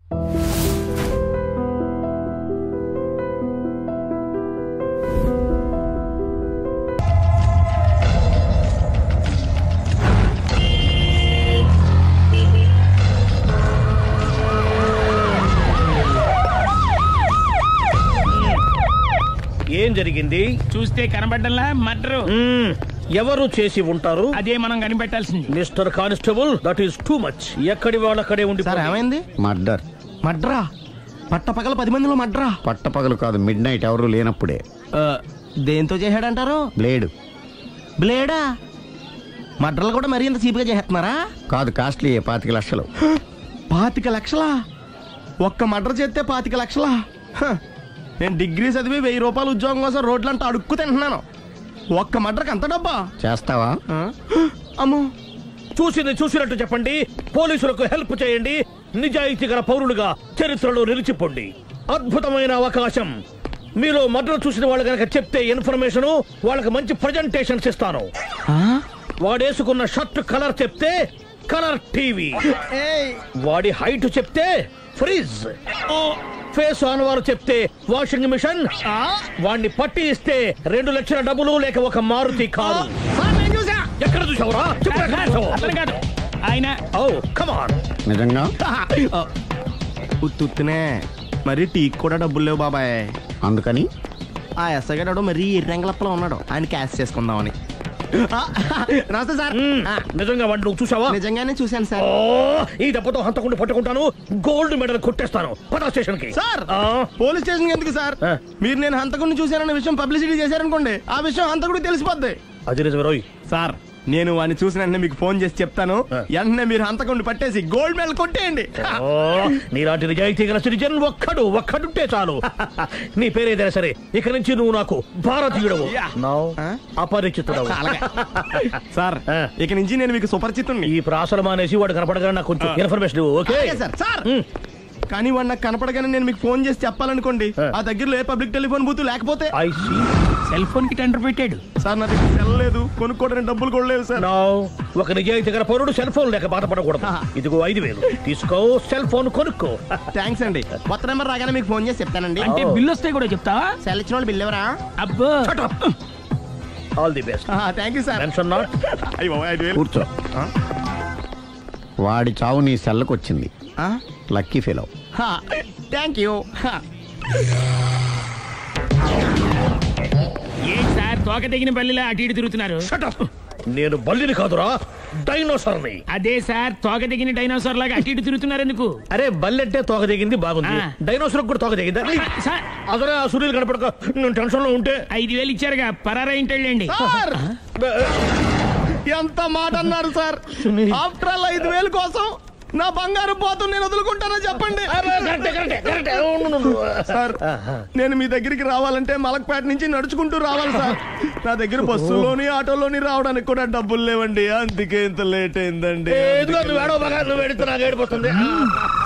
ఏం జరిగింది? చూస్తే కనబడ్డంలా మర్డరు. ఎవరు చేసి ఉంటారు? అదే మనం కనిపెట్టాల్సింది. Mister constable, that is too much. ఎక్కడి వాళ్ళక్కడే ఉండి. సార్ ఏమైంది? మర్డర్. మర్డరా? పట్టపగల 10 మందిలో మర్డరా? పట్టపగలు కాదు, మిడ్ నైట్ ఎవరు లేనప్పుడే. దేంతో చేశాడంటారు? బ్లేడ్. బ్లేడా? మర్డర్లు కూడా మరీ ఇంత చీప్గా చేస్తున్నారా? కాదు, కాస్ట్లీ. 25 లక్షలు. 25 లక్షలా? ఒక్క మర్డర్ చేస్తే 25 లక్షలా? నేను డిగ్రీ చదివి 1000 రూపాయలు ఉద్యోగం కోసం రోడ్లంతా అడుక్కు తింటున్నాను. ఒక్క మర్డర్కి అంత డబ్బా? చేస్తావా? అమ్మో. చూసినట్టు చెప్పండి. పోలీసులకు హెల్ప్ చేయండి. నిజాయితీ గల పౌరులుగా చరిత్రలో నిలిచిపోండి. అద్భుతమైన అవకాశం. మీలో మర్డర్ చూసిన వాళ్ళు కనుక చెప్తే ఇన్ఫర్మేషన్, వాళ్ళకి మంచి ప్రజెంటేషన్స్ ఇస్తాను. వాడేసుకున్న షర్ట్ కలర్ చెప్తే కలర్ టీవీ, వాడి హైట్ చెప్తే ఫ్రిజ్, ఫేస్ ఆన్ వారు చెప్తే వాషింగ్ మిషన్, వాడిని పట్టి ఇస్తే 2 లక్షల డబ్బులు లేక ఒక మారుతి కారు. ఎక్కడ చూసావురా? కాదు ఆయన. Oh come on. నిజంగా? ఉత్తునే మరి టీకి కూడా డబ్బులు లేవు బాబాయ్. అందుకని ఆ ఎస్ఐ గారు మరీ ఎర్రంగలప్పలో ఉన్నాడు, ఆయన క్యాష్ చేసుకుందామని. నమస్తే సార్. నిజంగా వాడిని నువ్వు చూసావా? నిజంగానే చూశాను సార్. ఈ దెబ్బతో హంతకుండా పట్టుకుంటాను, గోల్డ్ మెడల్ కొట్టేస్తాను. పద స్టేషన్ కి. సార్ పోలీస్ స్టేషన్ ఎందుకు సార్? మీరు నేను హంతకుడిని చూశానన్న విషయం పబ్లిసిటీ చేశారనుకోండి, ఆ విషయం హంతకుడికి తెలిసిపోద్ది. అది నిజమే రోయ్. సార్ నేను వాడిని చూసిన వెంటనే మీకు ఫోన్ చేసి చెప్తాను. వెంటనే మీరు హంతకుడిని పట్టేసి గోల్డ్ మెడల్ కొట్టేయండి. నీలాంటి నిజాయితీ గల సిటిజన్ ఒక్కడుంటే చాలు. నీ పేరేదైనా సరే, ఇక నుంచి నువ్వు నాకు భారతీయుడవు, అపరిచితుడవు. సార్ ఇక నుంచి నేను మీకు సుపరిచితుడిని. ఈ ప్రాసలు మానేసి వాడు కనపడగానే నాకు కొంచెం ఇన్ఫర్మేషన్. Okay sir. సార్ కానీ వాడు నాకు కనపడగానే నేను మీకు ఫోన్ చేసి చెప్పాలనుకోండి, ఆ దగ్గరలో ఏ పబ్లిక్ టెలిఫోన్ బూత్ లేకపోతే. సెల్ ఫోన్ కి టెండర్ పెట్టాడు సార్. నా దగ్గర సెల్ లేదు, కొనుక్కోవడానికి డబ్బులు కూడా లేవు సార్. ఒక నిజాయితీ గల పౌరుడు సెల్ ఫోన్ లేక బాధపడకూడదు. ఇదిగో 5000 తీసుకో, సెల్ ఫోన్ కొనుక్కో. థ్యాంక్స్ అండి. కొత్త నెంబర్ రాగానే మీకు ఫోన్ చేసి చెప్తానండి. అంటే బిల్ వస్తే కూడా చెప్తావా? సెల్ ఇచ్చిన వాళ్ళు బిల్ ఎవరా? అబ్బో. All the best. Thank you sir. Mention not. కూర్చో. వాడి చావు నీ సెల్లకు వచ్చింది. Lucky fellow. Thank you. ఏం సార్ తోక తెగిన బల్లిలా అటు ఇటు తిరుగుతున్నారు? నేను బల్లిని కాదురా, డైనోసార్ని. అదే సార్, తోక తెగిన డైనోసార్ లాగా అటు ఇటు తిరుగుతున్నారు ఎందుకు? అరే బల్లెట్టే తోక తెగింది బాగుంది, డైనోసార్ కూడా తోక తెగిందా? అదరే ఆ సూర్యులు కనపడక నేను టెన్షన్ లో ఉంటే. 5000 ఇచ్చారుగా, పరారా ఇంటండి. ఎంత మాట అన్నారు సార్? ఆఫ్టర్ ఆల్ 5000 కోసం నా బంగారు పోతు నేను వదులుకుంటానని చెప్పండి సార్. నేను మీ దగ్గరికి రావాలంటే మలక్పేట నుంచి నడుచుకుంటూ రావాలి సార్. నా దగ్గర బస్సులోని ఆటోలోని రావడానికి కూడా డబ్బులు లేవండి, అందుకే ఇంత లేట్ అయిందండి.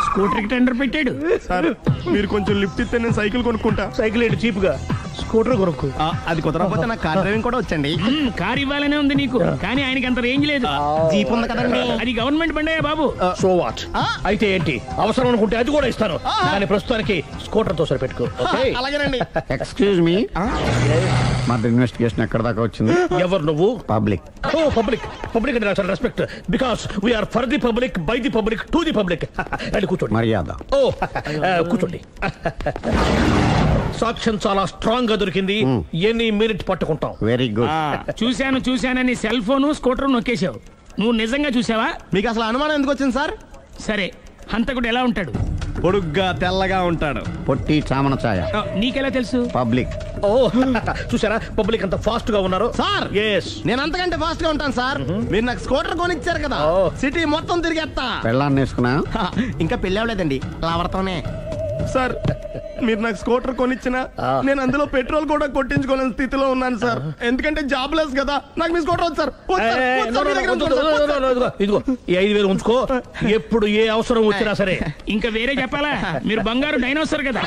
స్కూటర్ కి టెండర్ పెట్టాడు సార్. మీరు కొంచెం లిఫ్ట్ ఇస్తే నేను సైకిల్ కొనుక్కుంటా. సైకిల్ ఏంటి చీప్ గా, స్కూటర్ కొనుక్కు. అది కుదరకపోతే నాకు కార్ డ్రైవింగ్ కూడా వచ్చండి. కార్ ఇవ్వాలనే ఉంది నీకు, కానీ ఆయనకి అంత రేంజ్ లేదు. జీప్ ఉంది కదండి. అది గవర్నమెంట్ బండే బాబు. So what? అయితే ఏంటి, అవసరం అనుకుంటే అది కూడా ఇస్తాను, కానీ ప్రస్తుతానికి స్కూటర్ తో సరిపెట్టుకో. అలాగేనండి. ఎక్స్క్యూజ్ మీ, మా ఇన్వెస్టిగేషన్ ఎక్కడ దాకా వచ్చింది? ఎవరు నువ్వు? పబ్లిక్. ఓ పబ్లిక్. పబ్లిక్ అంటే చాలా respect, because we are for the public, by the public, to the public. అది కూర్చోండి. మర్యాద. ఓ కూర్చోండి. సాక్ష్యం చాలా స్ట్రాంగ్ గా దొరికింది, ఎన్ని మినిట్ పట్టుకుంటాం. Very good. చూశానని సెల్ ఫోను స్కూటర్ నొక్కేశావు. నువ్వు నిజంగా చూసావా? మీకు అసలు అనుమానం ఎందుకు వచ్చింది సార్? సరే, హంతకుడు ఎలా ఉంటాడు? పొడుగ్గా తెల్లగా ఉంటాడు. పొట్టి చామన ఛాయ. నీకెలా తెలుసు? పబ్లిక్. ఓ చూసారా పబ్లిక్ అంత ఫాస్ట్ గా ఉన్నారు సార్. నేను అంతకంటే ఫాస్ట్ గా ఉంటాను సార్. మీరు నాకు స్కూటర్ కొనిచ్చారు కదా, సిటీ మొత్తం తిరిగేస్తా. పెళ్ళాన్ని వేసుకున్నా? ఇంకా పెళ్ళి అవ్వలేదండి, లావర్తోనే. సార్ మీరు నాకు స్కూటర్ కొనిచ్చినా నేను అందులో పెట్రోల్ కూడా కొట్టించుకోలేని స్థితిలో ఉన్నాను సార్. ఎందుకంటే జాబ్ లెస్ కదా, నాకు మీ స్కూటర్ వద్దు సార్. ఇదిగో ఈ 5000 ఉంచుకో, ఎప్పుడు ఏ అవసరం వచ్చినా సరే. ఇంకా వేరే చెప్పాలా? మీరు బంగారు డైనోసార్ కదా.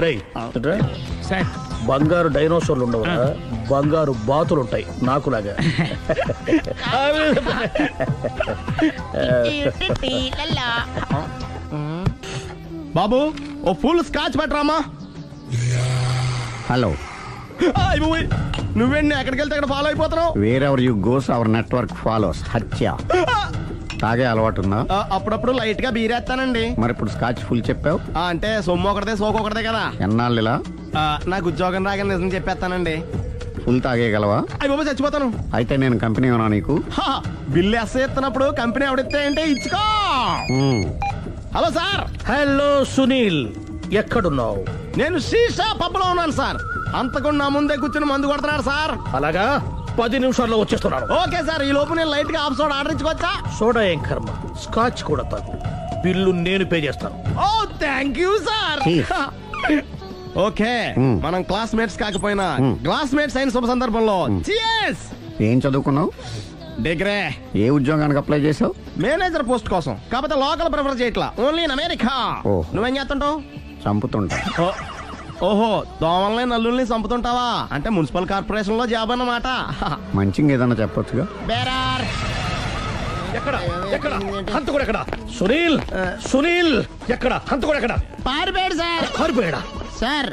రై సార్, బంగారు డైనోసార్లు ఉండవు, బంగారు బాతులు ఉంటాయి నాకులాగా. బాబు ఓ ఫుల్ స్కాచ్ పెట్టరామా. హలో, నువ్వేంటి ఎక్కడికి వెళ్తే అక్కడ ఫాలో అయిపోతున్నావు? Wherever you goes our network follows. హత్య. తాగే అలవాటు ఉందా? అప్పుడప్పుడు లైట్ గా బీరేస్తానండి. మరి ఇప్పుడు స్కాచ్ ఫుల్ చెప్పావు అంటే సొమ్ము ఒకటిదే సోకు ఒకటిదే కదా. ఎన్నాళ్ళు ఇలా? నాకు ఉద్యోగం రాగానే నిజం చెప్పేస్తానండి. ఫుల్ తాగేయగలవా? అయ్యి బాబు చచ్చిపోతాను. అయితే నేను కంపెనీ ఉన్నా నీకు? బిల్లు ఎస్తున్నప్పుడు కంపెనీ ఎవడితే అంటే ఇచ్చుకో. Hello sir. హలో సునీల్, ఎక్కడున్నావు? నేను శీషా పబ్లో ఉన్నాను సార్. అంతకుండా నా ముందే కూర్చుని మందు కొడుతున్నాడు సార్. అలాగా, 10 నిమిషాల్లో వచ్చేస్తున్నాను. Okay sir. ఈ లోపు నేను లైట్ గా హాఫ్ సోడా ఆర్డర్ ఇచ్చుకోవచ్చా? సోడా ఏం కర్మ, స్కాచ్ కూడా తాగు. బిల్లు నేను పే చేస్తాను. ఓ థ్యాంక్ యూ సార్. ఓకే, మనం క్లాస్మేట్స్ కాకపోయినా క్లాస్మేట్స్ అయిన శుభ సందర్భంలో cheers. ఏం చదువుకున్నావు? డిగ్రీ. ఏ ఉద్యోగానికి అప్లై చేసావు? మేనేజర్ పోస్ట్ కోసం. కాకపోతే లోకల్ ప్రిఫర్ చేయట్లా, ఓన్లీ ఇన్ అమెరికా. ఓహ్. నువ్వేం చేస్తుంటావు? చంపుతుంటా. ఓహో, దోమల్ని నల్లుల్ని చంపుతుంటావా? అంటే మున్సిపల్ కార్పొరేషన్ లో జాబ్ అన్నమాట. మంచిగా ఏదన్నా చెప్పొచ్చుగా. బేరార్. ఎక్కడ ఎక్కడ హంతకుడు ఎక్కడ? సునీల్, సునీల్ ఎక్కడ? హంతకుడు ఎక్కడ? పారిపోయాడు సార్. పారిపోయాడా? సార్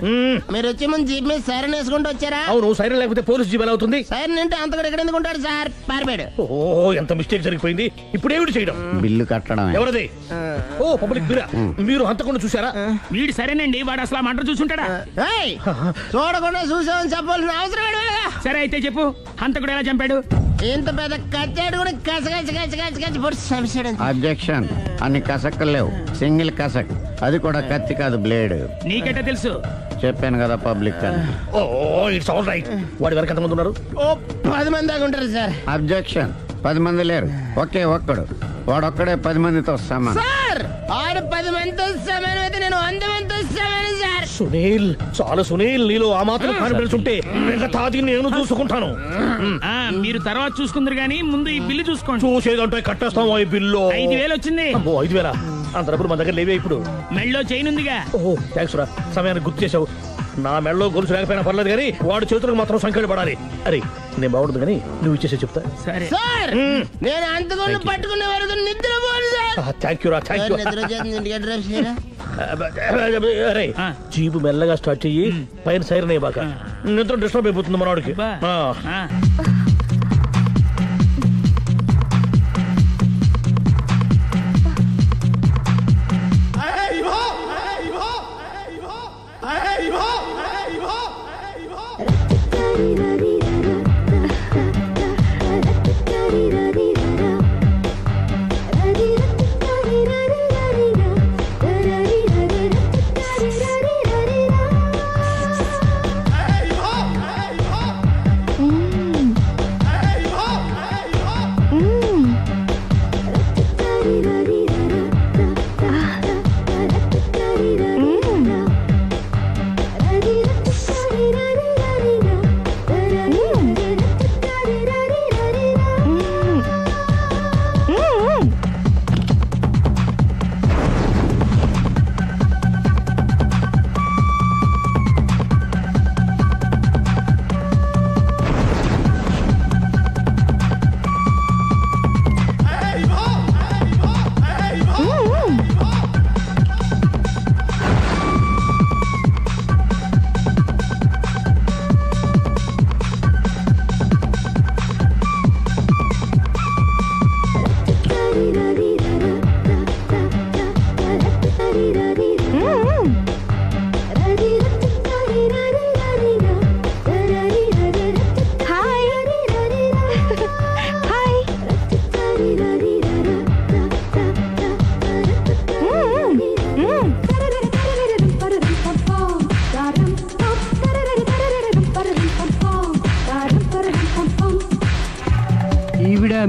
మీరు వచ్చే ముందు జీప్ మీద సైరన్ వేసుకుంటూ వచ్చారా? అవును, సైరన్ లేకపోతే పోలీస్ జీప్ ఎలా అవుతుంది? సైరన్ అంటే అంతకుడు ఎక్కడ ఎందుకు ఉంటాడు సార్? పారిపోయాడు. ఓ, ఎంత మిస్టేక్ జరిగిపోయింది. ఇప్పుడు ఏమిటి చేయడం? బిల్లు కట్టడం. ఎవరది? ఓ, పబ్లిక్ బిరా. మీరు హంతకుండా చూసారా? వీడు సరేనండి, వాడు అసలు ఆ మంట చూసుంటాడా? ఏయ్, చూడకుండా చూసామని చెప్పాల్సిన అవసరం ఏంటి? సరే అయితే చెప్పు, హంతకుడు ఎలా చంపాడు? ఇంత పెద్ద కచ్చాడు కూడా కసగచ్చి పొడి చంపేశాడు. అబ్జెక్షన్. అన్ని కసక్కలు లేవు, సింగిల్ కసక్. అది కూడా కత్తి కాదు, బ్లేడ్. నీకెట్టా తెలుసు? చెప్పాను కదా పబ్లిక్ అని. ఓ, ఇట్స్ ఆల్ రైట్. వాడి వరకు ఎంతమంది ఉన్నారు? ఓ 10 మంది దాకా ఉంటారు సార్. అబ్జెక్షన్. 10 మంది లేరు, ఒకే ఒక్కడు. వాడొక్కడే 10 మందితో సమానం. సార్ ఆడు 10 మందితో సమానం అయితే నేను 100 మందితో సమానం సార్. సునీల్, చాలా సునీల్, నీలో ఆ మాత్రం కాన్ఫిడెన్స్ ఉంటే మిగతాది నేను చూసుకుంటాను. మీరు తర్వాత చూసుకుందరు గానీ ముందు ఈ బిల్లు చూసుకోండి. చూసేదంటే కట్టేస్తాం. ఈ బిల్లు 5,000 వచ్చింది. 5,000? అంత డబ్బులు మన దగ్గర లేవే ఇప్పుడు. మెళ్ళో చైన్ ఉందిగా. ఓహో, థ్యాంక్స్ రా, సమయానికి గుర్తు చేసావు. నా మెడలో గొలుసు లేకపోయినా పర్లేదు కానీ వాడి చేతులకు మాత్రం సంఖ్యలు పడాలి. అరే, నేను బాగుంటుంది కానీ నువ్వు ఇచ్చేసే చెప్తా. సరే సార్ నేను అంతకుండా పట్టుకునే వరకు నిద్రపోను సార్. థ్యాంక్ యూ రా, థ్యాంక్ యూ. నిద్ర చేస్తుంది డ్రైవ్ చేయరా? అరే, జీపు మెల్లగా స్టార్ట్ చెయ్యి, పైన సైరన్ అయ్యి బాగా. నిద్ర డిస్టర్బ్ అయిపోతుంది మనవాడికి.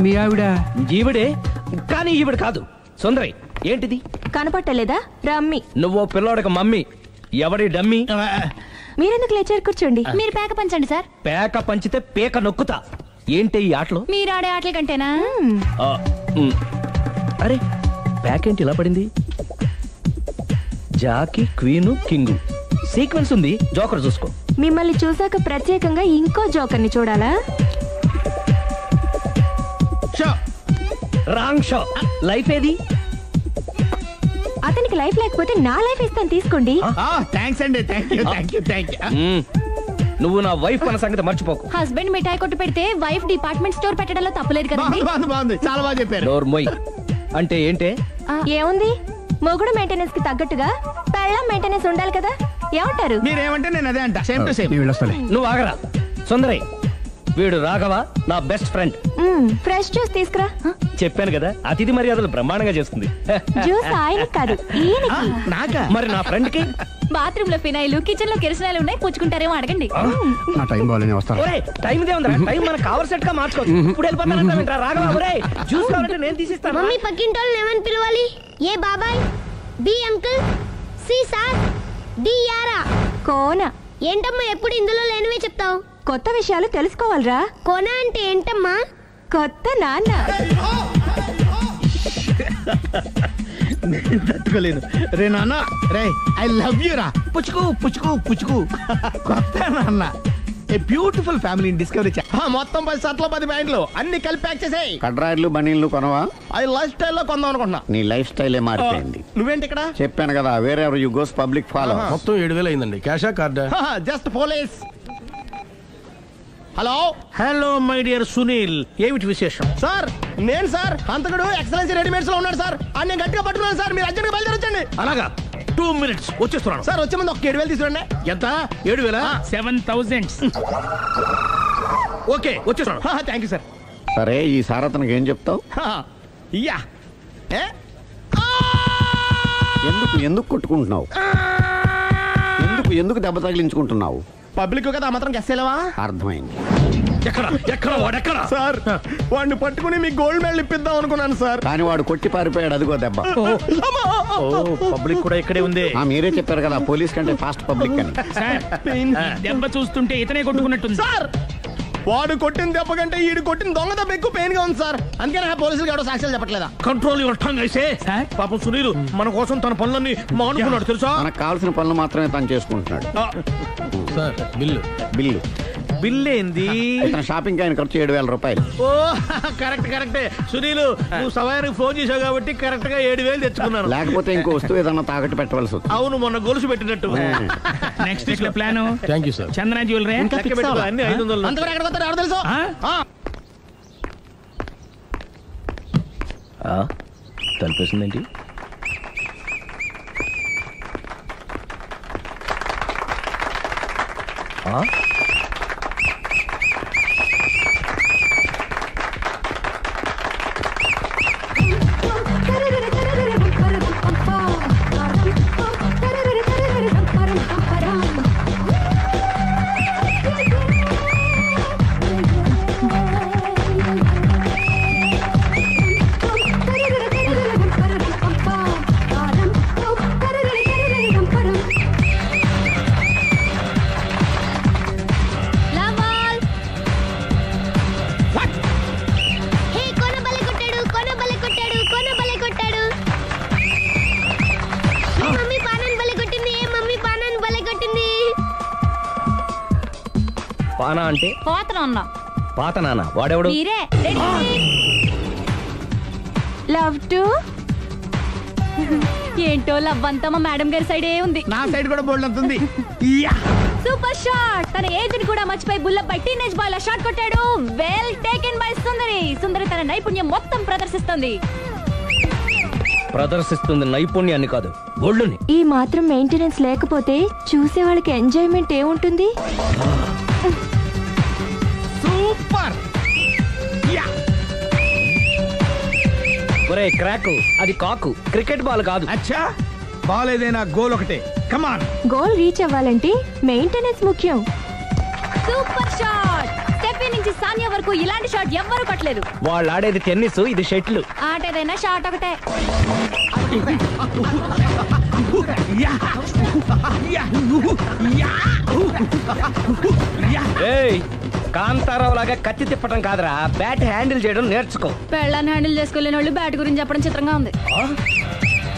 మీ ఆవిడ? ఈవిడే, కానీ ఈవిడ కాదు. సుందరి, ఏంటిది కనపట్టలేదా? రమ్మి. నువ్వు పిల్లోడికి మమ్మీ. ఎవడి డమ్మీ? మీరెందుకు లేచారు? కూర్చోండి. మీరు పేక పంచండి సార్. పేక పంచితే పేక నొక్కుతా. ఏంటి ఈ ఆటలు? మీరు ఆడే ఆటల కంటేనా? అరే, పేక ఏంటి ఇలా పడింది? జాకీ, క్వీను, కింగు సీక్వెన్స్ ఉంది. జోకర్ చూసుకో. మిమ్మల్ని చూసాక ప్రత్యేకంగా ఇంకో జోకర్ని చూడాలా? Wrong show. లైఫ్ ఏది? అతనికి మీకు లైఫ్ లేకపోతే నా లైఫ్ ఇస్తాను, తీసుకోండి. థ్యాంక్స్ అండి, థ్యాంక్ యూ. నువ్వు నా వైఫ్ అన్న సంగతి మర్చిపోకు. హస్బెండ్ మిఠాయి కొట్టు పెడితే వైఫ్ డిపార్ట్మెంట్ స్టోర్ పెట్టడంలో తప్పలేదు కదండి. బాగుంది, చాలా బాగా చెప్పారు. డోర్ మొయ్ అంటే ఏంటే? ఏముంది, మొగుడు మెయింటెనెన్స్ కి తగ్గట్టుగా పెళ్ళాం మెయింటెనెన్స్ ఉండాలి కదా. ఏమంటారు? మీరేమంటే నేను అదే అంట. Same to same. నువ్వు ఆగరా సుందరి. వీడు రాఘవ, నా బెస్ట్ ఫ్రెండ్. ఫ్రెష్ జ్యూస్ తీసుకురా. చెప్పాను కదా, అతిథి మర్యాదలు బ్రహ్మాండంగా చేస్తుంది. జ్యూస్ ఆయనకి కాదు, ఈయనకి. నాకా? మరి నా ఫ్రెండ్ కి? బాత్రూమ్ లో ఫినాయిల్, కిచెన్ లో కిరసనాయిలు ఉన్నాయి, పుచ్చుకుంటారేమో అడగండి. నా టైం బాగాలేని వస్తాను. ఒరే టైం ఇదే ఉందిరా, టైం మనకు కవర్ సెట్ గా మార్చుకోవచ్చు. ఇప్పుడు వెళ్ళిపోతానంటా రాఘవ. ఒరే జ్యూస్ కావాలంటే నేను తీసిస్తాను. మమ్మీ పక్కింటోళ్ళని ఏమని పిలవాలి? ఏ బాబాయ్, B uncle, C sir, D యారా. కోన. ఏంటమ్మా ఎప్పుడు ఇందులో లేనివే చెప్తావు? కొత్త విషయాలు తెలుసుకోవాలరా. కోన అంటే ఏంటమ్మా? కొత్త నాన్న. తట్టుకోలేను రే నాన్న. రే ఐ లవ్ యూ రా. పుచ్చుకు పుచ్చుకు పుచ్చుకు. కొత్త నాన్న. A beautiful family discovery. మొత్తం 10 షర్ట్లు 10 ప్యాంట్లు అన్ని కలిపి ప్యాక్ చేసేయ్. కడ్రాయిలు బనీళ్లు కొనవా? అది లైఫ్ స్టైల్లో కొందాం అనుకుంటున్నా. నీ లైఫ్ స్టైలే మారిపోయింది. నువ్వేంటి ఇక్కడ? చెప్పాను కదా, వేరే ఎవరు యు గోస్ పబ్లిక్ ఫాలో. మొత్తం 7,000 అయిందండి. క్యాషా కార్డా? Just police. Hello hello my dear Sunil, ఏమిటి విశేషం? సార్, నేను సార్ హంతకుడు ఎక్సలెన్సీ రెడీమేడ్స్ లో ఉన్నాడు సార్. అని నేను గట్టిగా పట్టుకున్నాను సార్. మీరు అర్జెంట్గా బయలుదేరొచ్చండి. అలాగా, 2 minutes వచ్చేస్తున్నాను. సార్ వచ్చే ముందు ఒక 7,000 తీసుకోండి. ఎంత? 7,000? 7,000. ఓకే వచ్చేస్తున్నాను. Thank you sir. సరే, ఈ సార్ అతనికి ఏం చెప్తావు? యా. ఎందుకు కొట్టుకుంటున్నావు? ఎందుకు దెబ్బ తగిలించుకుంటున్నావు? పబ్లిక్ కదా మాత్రం గెస్సేలేవా? అర్థమైంది. ఎక్కడ వాడెక్కడ? సార్, వాడిని పట్టుకుని మీ గోల్డ్ మెడల్ ఇప్పిద్దాం అనుకున్నాను సార్. కానీ వాడు కొట్టి పారిపోయాడు. అదిగో దెబ్బ. పబ్లిక్ కూడా ఇక్కడే ఉంది. మీరే చెప్పారు కదా, పోలీస్ కంటే ఫాస్ట్ పబ్లిక్ అని. సార్, దెబ్బ చూస్తుంటే ఇతనే కొట్టుకున్నట్టుంది. సార్, వాడు కొట్టిన దెబ్బ కంటే ఈడు కొట్టిన దొంగ దెబ్బ ఎక్కువ పెయిన్ గా ఉంది సార్. అందుకని పోలీసులు ఎవడో సాక్ష్యాలు చెప్పట్లేదా? కంట్రోల్ యువర్ టంగ్ అయితే. పాపం సునీల్ మన కోసం తన పనులన్నీ మానుకున్నాడు తెలుసా? మనకు కావాల్సిన పనులు మాత్రమే తను చేసుకుంటున్నాడు. సార్ బిల్లు బిల్ ఏంది? షాపింగ్ ఆయన ఖర్చు 7,000 రూపాయలు. ఓ కరెక్టే సునీల్, నువ్వు సమయానికి ఫోన్ చేసావు కాబట్టి కరెక్ట్ గా 7,000 తెచ్చుకున్నాను. లేకపోతే ఇంకో వస్తువు ఏదన్నా తాకట్టు పెట్టవలసి వస్తుంది. అవును, మొన్న గొలుసు పెట్టినట్టు. నెక్స్ట్ వీక్ లో plan. Thank you sir. Chandana jewellery అన్ని 500. అంతవరకు ఎక్కడ పోతారు ఎవరు తెలుసు? తలిపేసిందేంటి? పానా అంటే పాత నాన్న. వాడెవడు? లవ్ టు ఏంటో లవ్ అంతా మా మేడం గారి సైడే ఉంది. నా సైడ్ కూడా బోల్డ్ అంతుంది. Super shot. తన ఏజ్ ని కూడా మర్చిపోయి బుల్లపై టీనేజ్ బాయ్ లా షాట్ కొట్టాడు. వెల్ టేకెన్ బై సుందరి తన నైపుణ్యం మొత్తం ప్రదర్శిస్తుంది నైపుణ్యాన్ని కాదు, ఒళ్ళుని. ఈ మాత్రం మెయింటెనెన్స్ లేకపోతే చూసే వాళ్ళకి ఎంజాయ్మెంట్ ఏముంటుంది? సూపర్. ఒరే క్రాకు, అది కాకు, క్రికెట్ బాల్ కాదు. అచ్చా, బాల్ ఏదైనా గోల్ ఒకటే. కమాన్. గోల్ రీచ్ అవ్వాలంటే మెయింటెనెన్స్ ముఖ్యం. Super shot. స్టెప్ నుంచి సానియా వరకు ఇలాంటి షాట్ ఎవ్వరూ కొట్టలేదు. వాళ్ళు ఆడేది టెన్నిస్, ఇది షటిల్. ఆట ఏదైనా షాట్ ఒకటే. కాంతారావు లాగా కత్తి తిప్పటం కాదురా, బ్యాట్ హ్యాండిల్ చేయడం నేర్చుకో. పెళ్ళాన్ని హ్యాండిల్ చేసుకోలేని వాళ్ళు బ్యాట్ గురించి చెప్పడం చిత్రంగా ఉంది.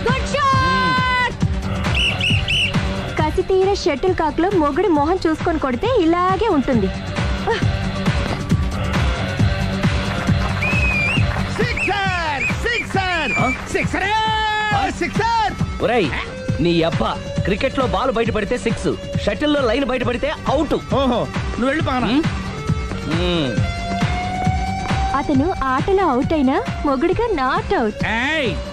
Good shot. కసి తీర షటిల్ కాక్ లో మొగుడి మొహం చూసుకొని కొడితే ఇలాగే ఉంటుంది. ఒరేయ్ నీ అబ్బా క్రికెట్ లో బాల్ బయట పడితే 6, షటిల్ లో లైన్ బయట పడితే అవుట్. ఓహో నువ్వు వెళ్ళి పానా. అతను ఆటలో అవుట్ అయినా మొగుడిగా నాట్ అవుట్.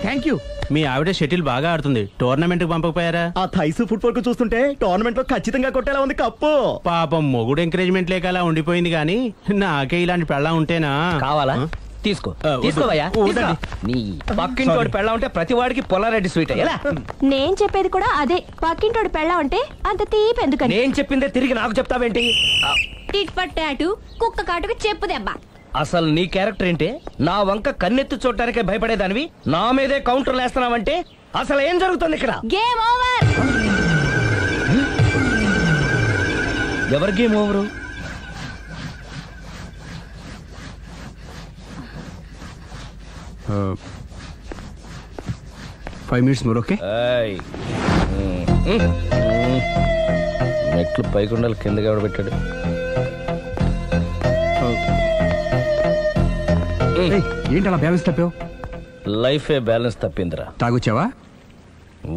Thank you. మీ ఆవిడ షటిల్ బాగా ఆడుతుంది, టోర్నమెంట్ కి పంపకపోయారా? ఆ థైస్ ఫుట్బాల్ కు చూస్తుంటే టోర్నమెంట్ లో ఖచ్చితంగా కొట్టేలా ఉంది కప్పు. పాపం మొగుడు ఎంకరేజ్మెంట్ లేక అలా ఉండిపోయింది గానీ నాకే ఇలాంటి పెళ్ళం ఉంటేనా. కావాలా? తీసుకో తీసుకోవయ్యా. నీ పక్కింటోడి పెళ్ళ ఉంటే ప్రతి వాడికి పొలారెడ్డి స్వీట్ ఎలా? నేను చెప్పేది కూడా అదే, పక్కింటోడు పెళ్ళా ఉంటే అంత తీపి ఎందుకని. నేను చెప్పిందే తిరిగి నాకు చెప్తావేంటి? టిట్ ఫర్ టాటు, కుక్క కాటుకు చెప్పు దెబ్బ. అసలు నీ క్యారెక్టర్ ఏంటి? నా వంక కన్నెత్తి చూడటానికే భయపడేదానివి నా మీదే కౌంటర్లు వేస్తున్నావంటే అసలు ఏం జరుగుతుంది ఇక్కడ? Game over. ఎవరి game over? 5 minutes more, okay? మెట్లు పైకుండాలి కిందకి ఎవడ పెట్టాడు? ఏంటి అలా బ్యాలెన్స్ తప్పావు? లైఫే బ్యాలెన్స్ తప్పిందిరా. తాగొచ్చావా?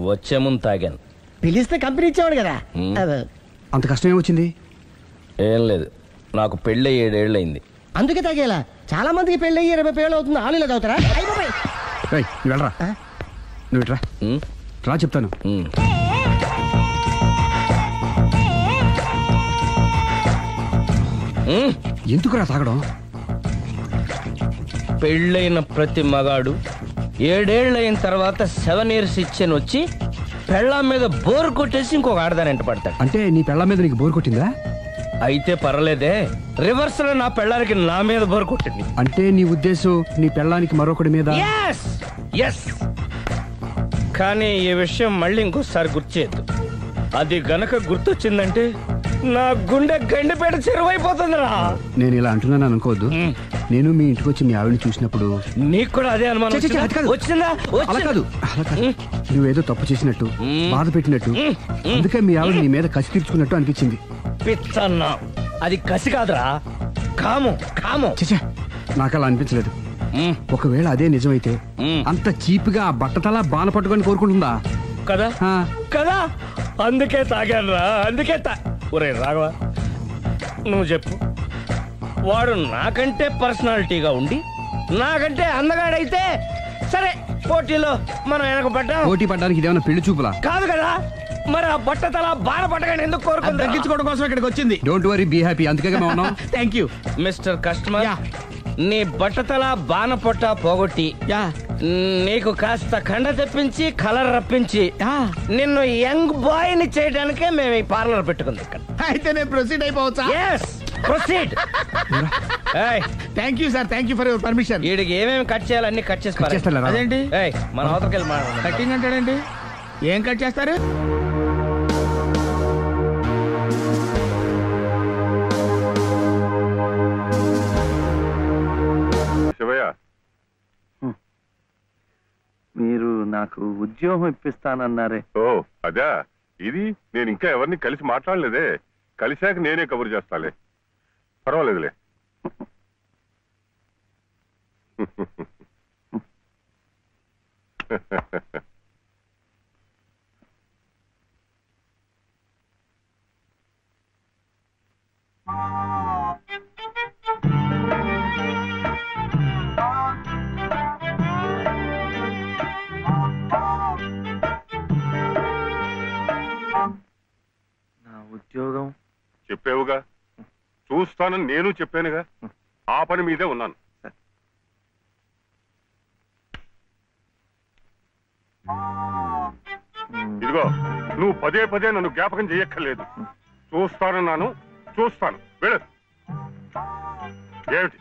వచ్చే ముందు తాగాను. పిలిస్తే కంపెనీ ఇచ్చేవాడు కదా. అంత కష్టం ఏమొచ్చింది? ఏం లేదు, నాకు పెళ్ళి 7 ఏళ్ళు అయింది. అందుకే తాగేలా. చాలా మందికి పెళ్ళి 20 ఏళ్ళు అవుతుంది. ఆలు ఇలా తాగుతారా? నువ్వు వెళ్ళరా, నువ్వు ఇట్రా రా చెప్తాను. ఎందుకురా తాగడం? పెళ్ళైన ప్రతి మగాడు 7 ఏళ్ళు అయిన తర్వాత 7 years ఇచ్చాను వచ్చి పెళ్ళాం మీద బోర్ కొట్టేసి ఇంకొక ఆడదానంట పడతాడు. అంటే నీ పెళ్ళాం మీద నీకు బోర్ కొట్టిందా? అయితే పర్లేదే, రివర్స్ లో నా పెళ్ళానికి నా మీద బోర్ కొట్టింది. అంటే నీ ఉద్దేశం నీ పెళ్ళానికి మరొకటి మీద? కానీ ఈ విషయం మళ్ళీ ఇంకోసారి గుర్తు చేయద్దు. అది గనక గుర్తొచ్చిందంటే నా గుండె గండిపేట చెరువైపోతుందిరా. నేను ఇలా అంటున్నాను అనుకోవద్దు. నేను మీ ఇంటికి వచ్చి మీ ఆవిడని చూసినప్పుడు నీకు కూడా అదే అనుమానం వచ్చిందా? అలా కాదు, నువ్వేదో తప్పు చేసినట్టు, బాధ పెట్టినట్టు, అందుకే మీ ఆవిడ నీ మీద కసి తీర్చుకున్నట్టు అనిపించింది. పిచ్చన్నా, అది కసి కాదురా, కాము కాము. నాకు అలా అనిపించలేదు. ఒకవేళ అదే నిజమైతే అంత చీప్ గా బట్టతలా బాన పట్టుకొని కోరుకుంటుందా కదా? కదా, అందుకే తాగాను రా, అందుకే ఒరే రాఘవ, నువ్వు చెప్పు, వాడు నాకంటే పర్సనాలిటీగా ఉండి నాకంటే అందగాడైతే సరే, పోటీలో మనం వెనక పడ్డాం. పోటీ పడ్డానికి ఇదేమన్నా పెళ్లి చూపులా? కాదు కదా, మరి ఆ బట్టతల బాన పట్టగానే ఎందుకు కోరుకుంది? తగ్గించుకోవడం కోసం ఇక్కడికి వచ్చింది. Don't worry, be happy. అందుకే థ్యాంక్ యూ మిస్టర్ కస్టమర్. నీ బట్టతల బాన పొట్ట పోగొట్టి నీకు కాస్త కండ తెప్పించి కలర్ రప్పించి నిన్ను యంగ్ బాయ్ ని చేయడానికే మేము ఈ పార్లర్ పెట్టుకుంది ఇక్కడ. అయితే నేను ప్రొసీడ్ అయిపోవచ్చా? Proceed. Thank you sir, thank you for your permission. వీడికి ఏమేమి కట్ చేయాలి అన్ని కట్ చేసి అదేంటి మన అవతలకి వెళ్ళి మాట్లాడండి. కటింగ్ అంటాడండి, ఏం కట్ చేస్తారు? మీరు నాకు ఉద్యోగం ఇప్పిస్తానన్నారే. ఓ అదా, ఇది నేను ఇంకా ఎవరిని కలిసి మాట్లాడలేదే. కలిశాక నేనే కబురు చేస్తాలే, పర్వాలేదులే. నా ఉద్యోగం చెప్పావుగా, చూస్తానని నేను చెప్పానుగా, ఆ పని మీదే ఉన్నాను. ఇదిగో, నువ్వు పదే పదే నన్ను జ్ఞాపకం చేయక్కర్లేదు. చూస్తానన్నాను, చూస్తాను. వెళ్ళు. ఏమిటి?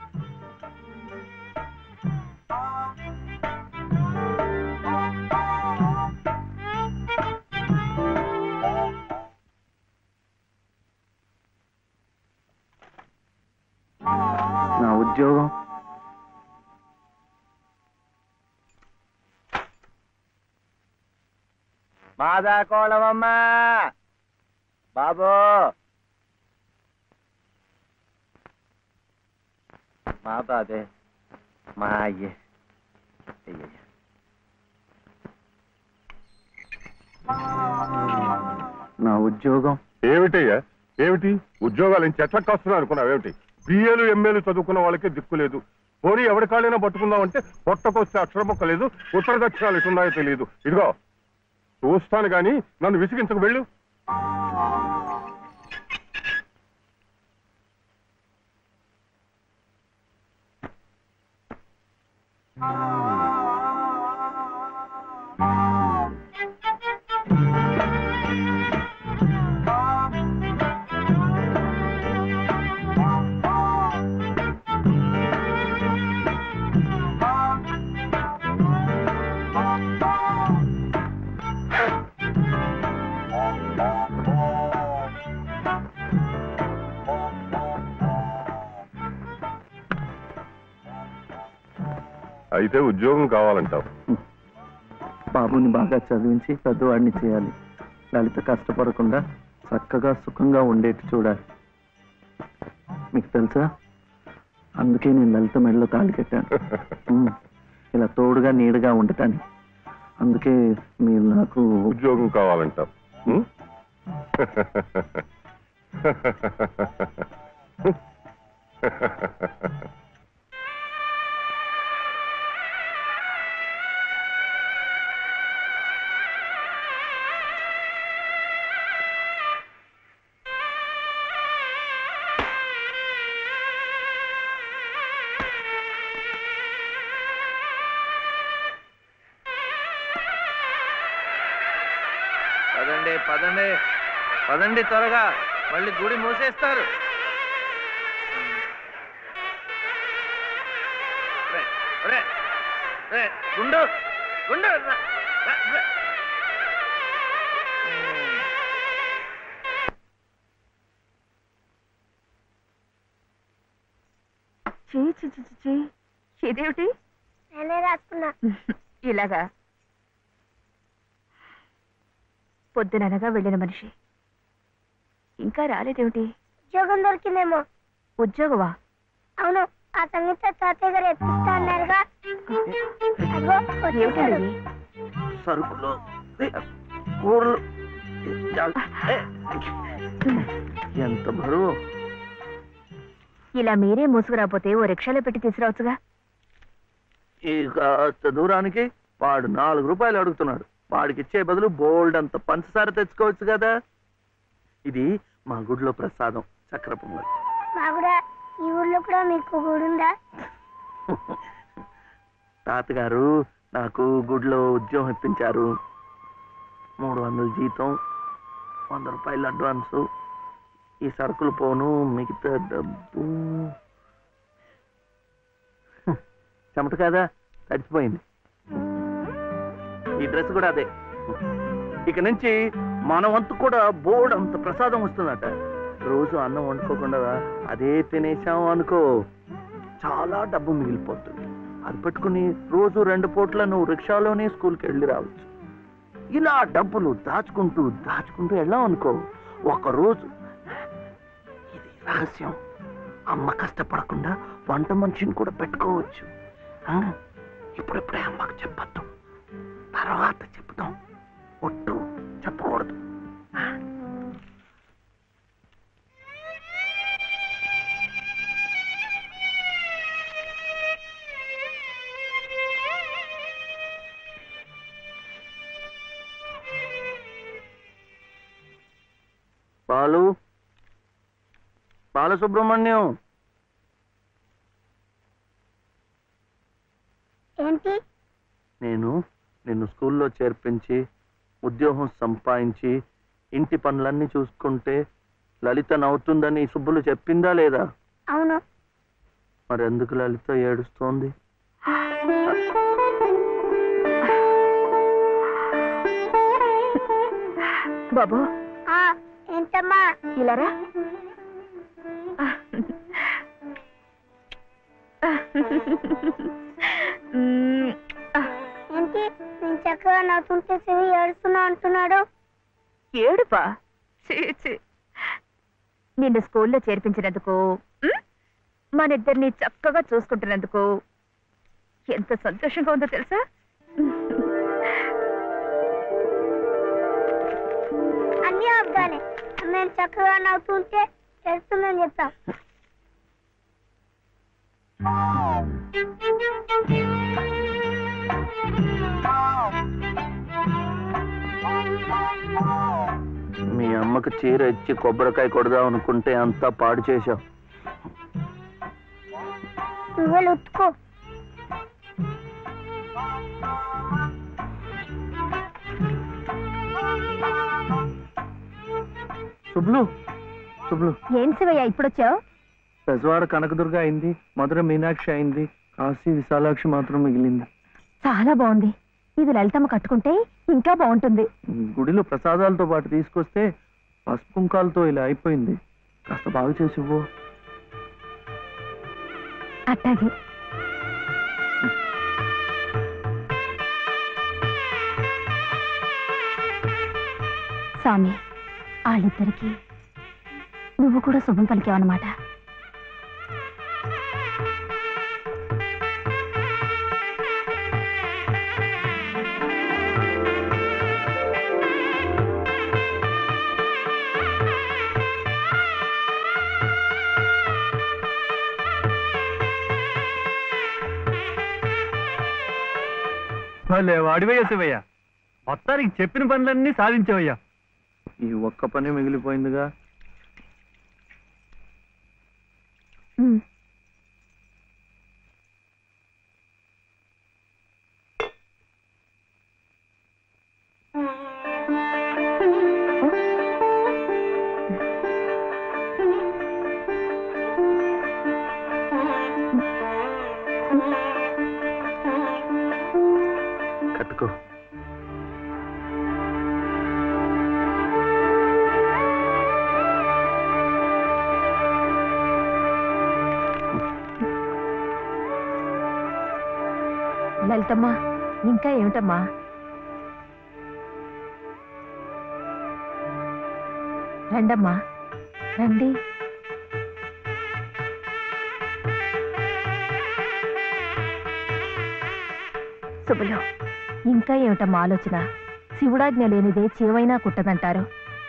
నా ఉద్యోగం మాదా కోళమమ్మా బాబు, మా బాబే, మా అయ్యే. నా ఉద్యోగం ఏమిటయ్యా ఏమిటి ఉద్యోగాలు ఏం చెట్లకు కాస్తున్నా అనుకున్నావేమిటి? బిఏలు ఎంఏలు చదువుకున్న వాళ్ళకే దిక్కు లేదు. పోనీ ఎవరి కాళ్ళైనా పట్టుకుందామంటే పొట్టకొస్తే అక్షర మొక్క లేదు, ఉత్తర దక్షిణాలు ఎటున్నాయో తెలియదు. ఇదిగో చూస్తాను గాని నన్ను విసిగించకు, వెళ్ళు. అయితే ఉద్యోగం కావాలంటావు? బాబుని బాగా చదివించి పెద్దవాడిని చేయాలి. లలిత కష్టపడకుండా చక్కగా సుఖంగా ఉండేట్టు చూడాలి. మీకు తెలుసా, అందుకే నేను లలిత మెడలో తాళి కట్టాను. ఇలా తోడుగా నీడగా ఉండటాన్ని. అందుకే మీరు నాకు ఉద్యోగం కావాలంటావు. పదండి పదండి పదండి, త్వరగా, మళ్ళీ గుడి మూసేస్తారు. గుండు గుండు ఇదేమిటి? నేనే రాసుకున్నా. ఇలాగా పొద్దుననగా వెళ్ళిన మనిషి ఇంకా రాలేదేమిటి? ఉద్యోగం దొరికిందేమో. ఉద్యోగమా? అవును, ఆ సంగీత తాతయ్య గారు ఎత్తిస్తా అన్నారుగా. అగో వచ్చేసాడు. సరుకులు కూరలు ఎంత బరువు. ఇలా మీరే మోసుకురాపోతే ఓ రిక్షాలో పెట్టి తీసుకురావచ్చుగా. ఇక దూరానికి వాడు 4 రూపాయలు అడుగుతున్నాడు. వాడికి ఇచ్చే బదులు బోల్డ్ అంత పంచదార తెచ్చుకోవచ్చు కదా. ఇది మా గుడిలో ప్రసాదం, చక్కెర పొంగల్. ఈ ఊర్లో కూడా మీకు గుడి ఉందా? తాతగారు నాకు గుడిలో ఉద్యోగం ఇప్పించారు. 300 జీతం, 100 రూపాయలు అడ్వాన్సు, ఈ సరుకులు పోను, మిగతా డబ్బు చెమట కదా తడిచిపోయింది. ఈ డ్రెస్ కూడా అదే. ఇక నుంచి మన వంతు కూడా బోర్డు అంత ప్రసాదం వస్తుందట. రోజు అన్నం వండుకోకుండా అదే తినేసాం అనుకో, చాలా డబ్బు మిగిలిపోతుంది. అది పెట్టుకుని రోజు 2 పూట్ల నువ్వు రిక్షాలోనే స్కూల్కి వెళ్ళి రావచ్చు. ఇలా డబ్బులు దాచుకుంటూ దాచుకుంటూ వెళ్ళాం అనుకో, ఒకరోజు, ఇది రహస్యం, అమ్మ కష్టపడకుండా వంట మనిషిని కూడా పెట్టుకోవచ్చు. ఇప్పుడిప్పుడే అమ్మకు చెప్పద్దు, తర్వాత చెప్తాం. ఒట్టు చెప్పకూడదు. బాలసుబ్రహ్మణ్యం, ఏంటి? నేను నిన్ను స్కూల్లో చేర్పించి ఉద్యోగం సంపాదించి ఇంటి పనులన్నీ చూసుకుంటే లలిత నవ్వుతుందని సుబ్బులు చెప్పిందా లేదా? అవును. మరి ఎందుకు లలిత ఏడుస్తోంది? బాబు. ఏంటమ్మా? ఇలారా. ఏంటి నేను చక్కగా నవ్వుతుంటే శివి ఏడుస్తున్నా అంటున్నాడు? ఏడుపా? నిన్ను స్కూల్లో చేర్పించినందుకు, మన ఇద్దరిని చక్కగా చూసుకుంటున్నందుకు ఎంత సంతోషంగా ఉందో తెలుసా? అబద్ధాలే. మేము చక్కగా నవ్వుతుంటే చేస్తుందని చెప్తాం. మీ అమ్మకు చీర ఇచ్చి కొబ్బరికాయ కొడదాం అనుకుంటే అంతా పాడు చేశావు. నువ్వే ఉత్తుకో. శుభ్లు శుభ్లు ఏం శివయ్య ఇప్పుడొచ్చావు? పెజవాడ కనకదుర్గ అయింది, మధుర మీనాక్షి అయింది, కాశీ విశాలాక్షి మాత్రం మిగిలింది. చాలా బాగుంది. ఇది లలితమ్మ కట్టుకుంటే ఇంకా బాగుంటుంది. గుడిలో ప్రసాదాలతో పాటు తీసుకొస్తే పసుపు కుంకాలతో ఇలా అయిపోయింది. కాస్త బాగా చేసి ఇవ్వు. అట్టాగే. స్వామి, వాళ్ళిద్దరికి నువ్వు కూడా శుభం పలికావన్నమాట. వాడివయ్యా శివయ్య, మొత్తానికి చెప్పిన పనులన్నీ సాధించావయ్యా. ఈ ఒక్క పని మిగిలిపోయిందిగా. కట్టుకో. లలితమ్మా, ఇంకా ఏమిటమ్మా? రండమ్మా, రండి. శుభలో, ఇంకా ఏమిటమ్మా ఆలోచన? శివుడాజ్ఞ లేనిదే చీవైనా కుట్టదంటారు.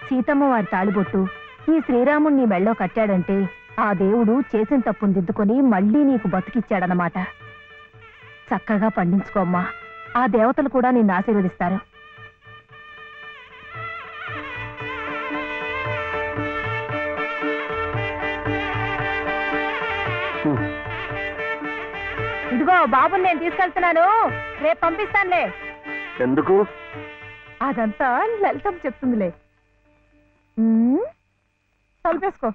సీతమ్మ వారి తాళిబొట్టు ఈ శ్రీరాముణ్ణి మెళ్ళో కట్టాడంటే ఆ దేవుడు చేసిన తప్పును దిద్దుకొని మళ్ళీ నీకు బతికిచ్చాడనమాట. చక్కగా పండించుకోమ్మా, ఆ దేవతలు కూడా నిన్ను ఆశీర్వదిస్తారు. ఇదిగో బాబుని నేను తీసుకెళ్తున్నాను, రేపు పంపిస్తానులే. ఎందుకు? అదంతా లలితం చెప్తుందిలే. తలుపేసుకో.